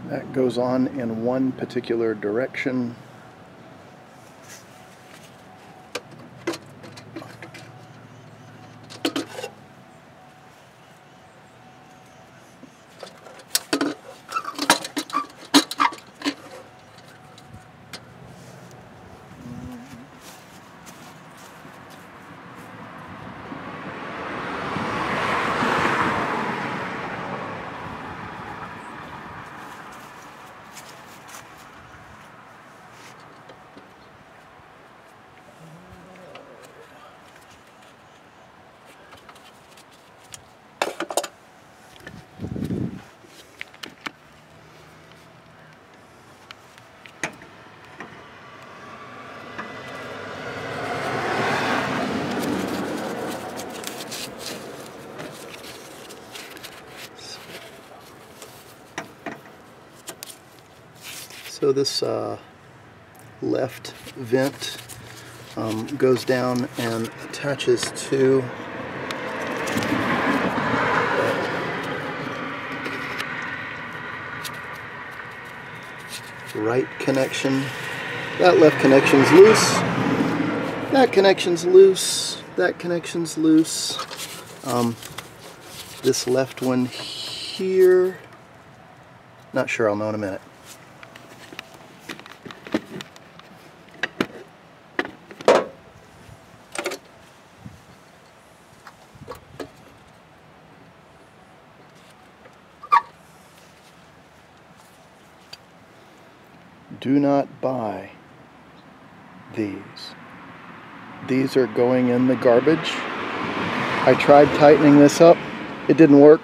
That goes on in one particular direction. So this left vent goes down and attaches to right connection. That left connection's loose. That connection's loose. That connection's loose. This left one here, not sure, I'll know in a minute. Do not buy these. These are going in the garbage. I tried tightening this up. It didn't work.